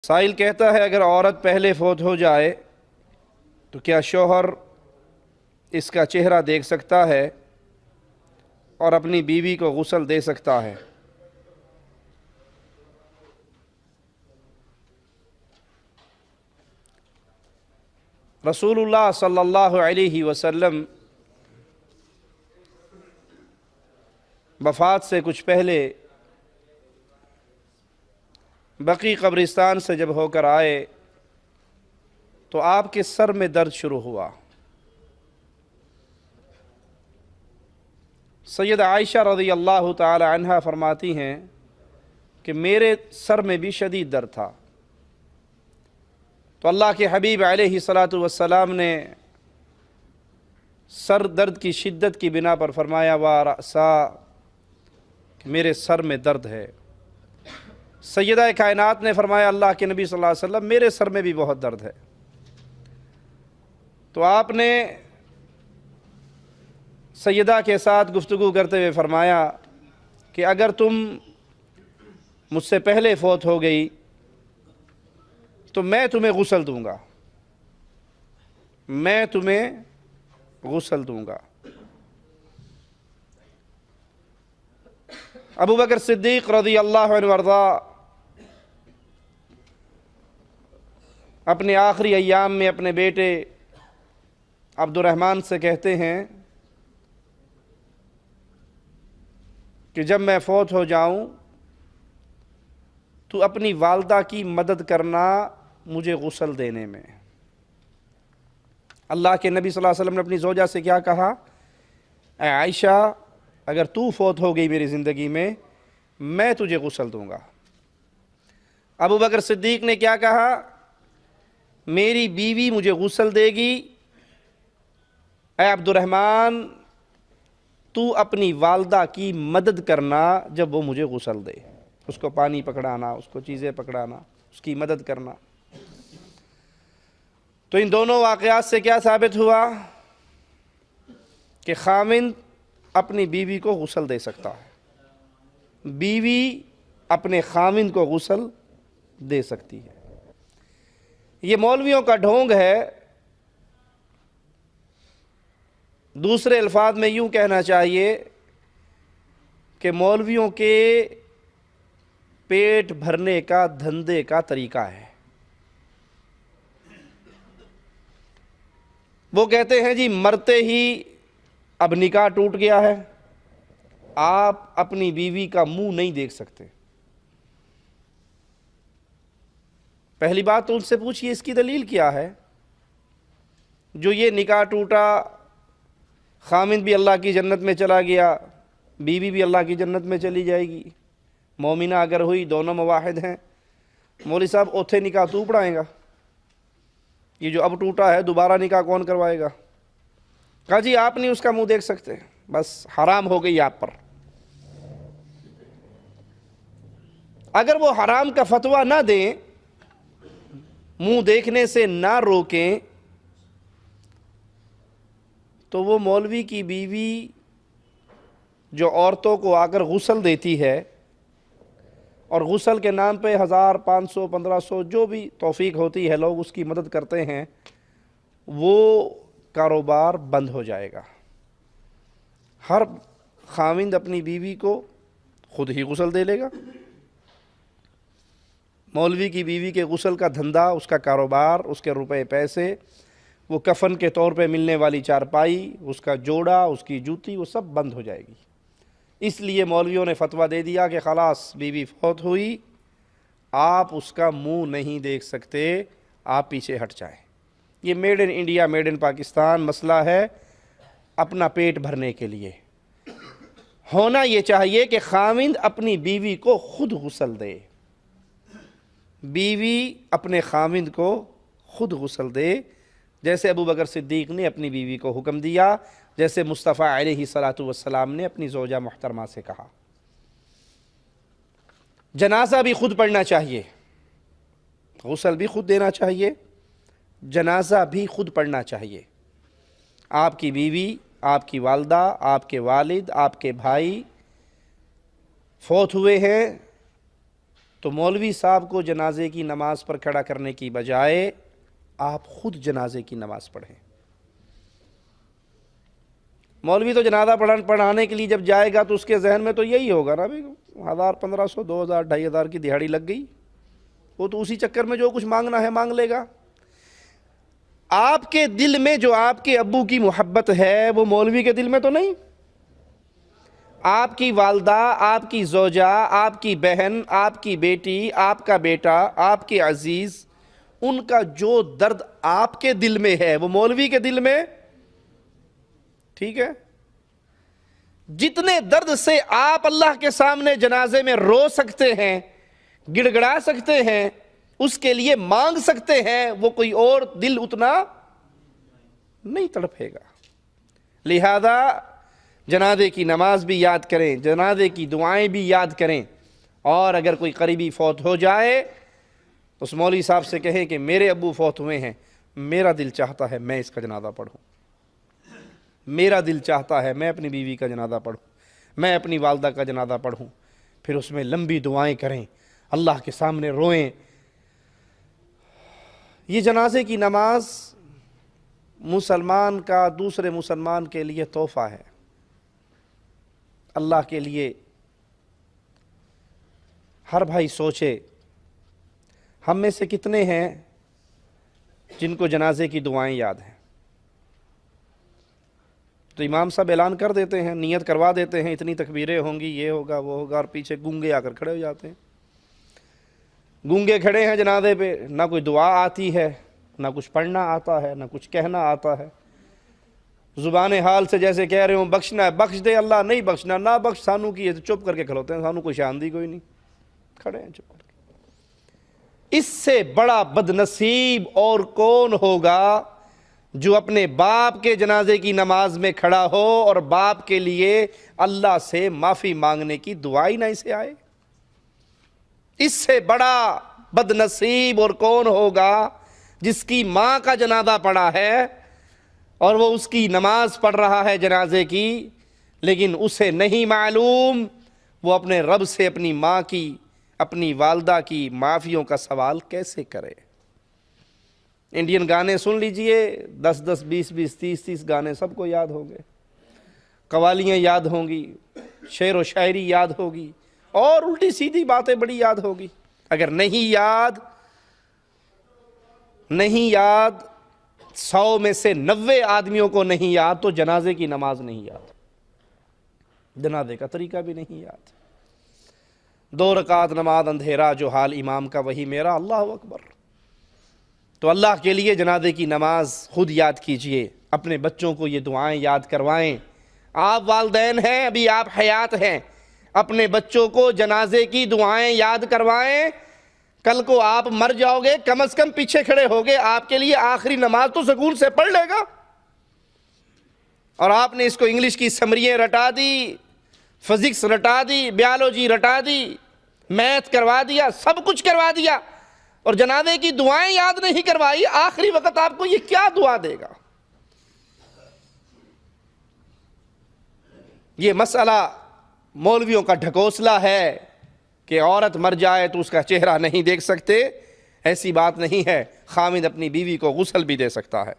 سائل کہتا ہے اگر عورت پہلے فوت ہو جائے تو کیا شوہر اس کا چہرہ دیکھ سکتا ہے اور اپنی بیوی کو غسل دے سکتا ہے؟ رسول اللہ صلی اللہ علیہ وسلم وفات سے کچھ پہلے بقیع قبرستان سے جب ہو کر آئے تو آپ کے سر میں درد شروع ہوا۔ سیدہ عائشہ رضی اللہ تعالی عنہا فرماتی ہیں کہ میرے سر میں بھی شدید درد تھا، تو اللہ کے حبیب علیہ الصلاۃ والسلام نے سر درد کی شدت کی بنا پر فرمایا وَرَأْسَا، کہ میرے سر میں درد ہے۔ سیدہ کائنات نے فرمایا اللہ کے نبی صلی اللہ علیہ وسلم میرے سر میں بھی بہت درد ہے۔ تو آپ نے سیدہ کے ساتھ گفتگو کرتے ہوئے فرمایا کہ اگر تم مجھ سے پہلے فوت ہو گئی تو میں تمہیں غسل دوں گا، میں تمہیں غسل دوں گا۔ ابو بکر صدیق رضی اللہ عنہ وارضا اپنے آخری ایام میں اپنے بیٹے عبد الرحمن سے کہتے ہیں کہ جب میں فوت ہو جاؤں تو اپنی والدہ کی مدد کرنا مجھے غسل دینے میں۔ اللہ کے نبی صلی اللہ علیہ وسلم نے اپنی زوجہ سے کیا کہا؟ اے عائشہ اگر تو فوت ہو گئی میری زندگی میں تجھے غسل دوں گا۔ ابو بکر صدیق نے کیا کہا؟ میری بیوی مجھے غسل دے گی، اے عبد الرحمن تو اپنی والدہ کی مدد کرنا جب وہ مجھے غسل دے، اس کو پانی پکڑانا، اس کو چیزیں پکڑانا، اس کی مدد کرنا۔ تو ان دونوں واقعات سے کیا ثابت ہوا کہ خاوند اپنی بیوی کو غسل دے سکتا ہے، بیوی اپنے خاوند کو غسل دے سکتی ہے۔ یہ مولویوں کا ڈھونگ ہے۔ دوسرے الفاظ میں یوں کہنا چاہیے کہ مولویوں کے پیٹ بھرنے کا دھندے کا طریقہ ہے۔ وہ کہتے ہیں جی مرتے ہی اب نکاح ٹوٹ گیا ہے، آپ اپنی بیوی کا منہ نہیں دیکھ سکتے۔ پہلی بات تو ان سے پوچھئے اس کی دلیل کیا ہے؟ جو یہ نکاح ٹوٹا، خاوند بھی اللہ کی جنت میں چلا گیا، بیوی بھی اللہ کی جنت میں چلی جائے گی، مومنہ اگر ہوئی، دونوں مواحد ہیں، مولوی صاحب اوتھے نکاح تو پڑھائیں گا؟ یہ جو اب ٹوٹا ہے دوبارہ نکاح کون کروائے گا؟ کہا جی آپ نہیں اس کا منہ دیکھ سکتے، بس حرام ہو گئی آپ پر۔ اگر وہ حرام کا فتویٰ نہ دیں، منہ دیکھنے سے نہ روکیں، تو وہ مولوی کی بیوی جو عورتوں کو آ کر غسل دیتی ہے اور غسل کے نام پہ 1000 500 1500 جو بھی توفیق ہوتی ہے لوگ اس کی مدد کرتے ہیں، وہ کاروبار بند ہو جائے گا۔ ہر خاوند اپنی بیوی کو خود ہی غسل دے لے گا۔ مولوی کی بیوی کے غسل کا دھندا، اس کا کاروبار، اس کے روپے پیسے، وہ کفن کے طور پہ ملنے والی چارپائی، اس کا جوڑا، اس کی جوتی، وہ سب بند ہو جائے گی۔ اس لیے مولویوں نے فتویٰ دے دیا کہ خلاص بیوی فوت ہوئی، آپ اس کا منہ نہیں دیکھ سکتے، آپ پیچھے ہٹ جائیں۔ یہ made in India, made in Pakistan مسئلہ ہے اپنا پیٹ بھرنے کے لیے۔ ہونا یہ چاہیے کہ خاوند اپنی بیوی کو خود غسل دے، بیوی اپنے خاوند کو خود غسل دے، جیسے ابو بکر صدیق نے اپنی بیوی کو حکم دیا، جیسے مصطفیٰ علیہ الصلاۃ والسلام نے اپنی زوجہ محترمہ سے کہا۔ جنازہ بھی خود پڑھنا چاہیے، غسل بھی خود دینا چاہیے، جنازہ بھی خود پڑھنا چاہیے۔ آپ کی بیوی، آپ کی والدہ، آپ کے والد، آپ کے بھائی فوت ہوئے ہیں، تو مولوی صاحب کو جنازے کی نماز پر کھڑا کرنے کی بجائے آپ خود جنازے کی نماز پڑھیں۔ مولوی تو جنازہ پڑھانے کے لیے جب جائے گا تو اس کے ذہن میں تو یہی ہوگا نا بھائی 1000 1500 2000 2500 کی دہاڑی لگ گئی، وہ تو اسی چکر میں جو کچھ مانگنا ہے مانگ لے گا۔ آپ کے دل میں جو آپ کے ابو کی محبت ہے وہ مولوی کے دل میں تو نہیں۔ آپ کی والدہ، آپ کی زوجہ، آپ کی بہن، آپ کی بیٹی، آپ کا بیٹا، آپ کے عزیز، ان کا جو درد آپ کے دل میں ہے وہ مولوی کے دل میں، ٹھیک ہے؟ جتنے درد سے آپ اللہ کے سامنے جنازے میں رو سکتے ہیں، گڑ گڑا سکتے ہیں، اس کے لیے مانگ سکتے ہیں، وہ کوئی اور دل اتنا نہیں تڑپے گا۔ لہذا جنازے کی نماز بھی یاد کریں، جنازے کی دعائیں بھی یاد کریں، اور اگر کوئی قریبی فوت ہو جائے اس مولوی صاحب سے کہیں کہ میرے ابو فوت ہوئے ہیں، میرا دل چاہتا ہے میں اس کا جنازہ پڑھوں، میرا دل چاہتا ہے میں اپنی بیوی کا جنازہ پڑھوں، میں اپنی والدہ کا جنازہ پڑھوں۔ پھر اس میں لمبی دعائیں کریں، اللہ کے سامنے روئیں۔ یہ جنازے کی نماز مسلمان کا دوسرے مسلمان کے لیے تحفہ ہے، اللہ کے لیے۔ ہر بھائی سوچے ہم میں سے کتنے ہیں جن کو جنازے کی دعائیں یاد ہیں؟ تو امام صاحب اعلان کر دیتے ہیں، نیت کروا دیتے ہیں، اتنی تکبیریں ہوں گی، یہ ہوگا وہ ہوگا، اور پیچھے گونگے آ کر کھڑے ہو جاتے ہیں۔ گونگے کھڑے ہیں جنازے پہ، نہ کوئی دعا آتی ہے، نہ کچھ پڑھنا آتا ہے، نہ کچھ کہنا آتا ہے، زبان حال سے جیسے کہہ رہے ہوں بخشنا ہے بخش دے اللہ، نہیں بخشنا نہ بخش، سانو کی چپ کر کے کھلوتے ہیں، سانو کوئی شان دی کوئی نہیں، کھڑے ہیں چپ کر کے۔ اس سے بڑا بد نصیب اور کون ہوگا جو اپنے باپ کے جنازے کی نماز میں کھڑا ہو اور باپ کے لیے اللہ سے معافی مانگنے کی دعائی نہ اسے آئے۔ اس سے بڑا بد نصیب اور کون ہوگا جس کی ماں کا جنازہ پڑا ہے اور وہ اس کی نماز پڑھ رہا ہے جنازے کی، لیکن اسے نہیں معلوم وہ اپنے رب سے اپنی ماں کی، اپنی والدہ کی معافیوں کا سوال کیسے کرے۔ انڈین گانے سن لیجئے، 10 20 30 گانے سب کو یاد ہوں گے، قوالیاں یاد ہوں گی، شعر و شاعری یاد ہوگی، اور الٹی سیدھی باتیں بڑی یاد ہوگی۔ اگر نہیں یاد 100 میں سے 90 آدمیوں کو نہیں یاد تو جنازے کی نماز نہیں یاد، جنازے کا طریقہ بھی نہیں یاد۔ 2 رکعت نماز اندھیرا جو حال امام کا وہی میرا، اللہ اکبر۔ تو اللہ کے لیے جنازے کی نماز خود یاد کیجئے، اپنے بچوں کو یہ دعائیں یاد کروائیں۔ آپ والدین ہیں، ابھی آپ حیات ہیں، اپنے بچوں کو جنازے کی دعائیں یاد کروائیں۔ کل کو آپ مر جاؤ گے، کم از کم پیچھے کھڑے ہوگے، آپ کے لیے آخری نماز تو سکون سے پڑھ لے گا۔ اور آپ نے اس کو انگلش کی سمریاں رٹا دی، فزکس رٹا دی، بیالوجی رٹا دی، میتھ کروا دیا، سب کچھ کروا دیا، اور جنازے کی دعائیں یاد نہیں کروائی۔ آخری وقت آپ کو یہ کیا دعا دے گا؟ یہ مسئلہ مولویوں کا ڈھکوسلا ہے کہ عورت مر جائے تو اس کا چہرہ نہیں دیکھ سکتے، ایسی بات نہیں ہے۔ خامد اپنی بیوی کو غسل بھی دے سکتا ہے۔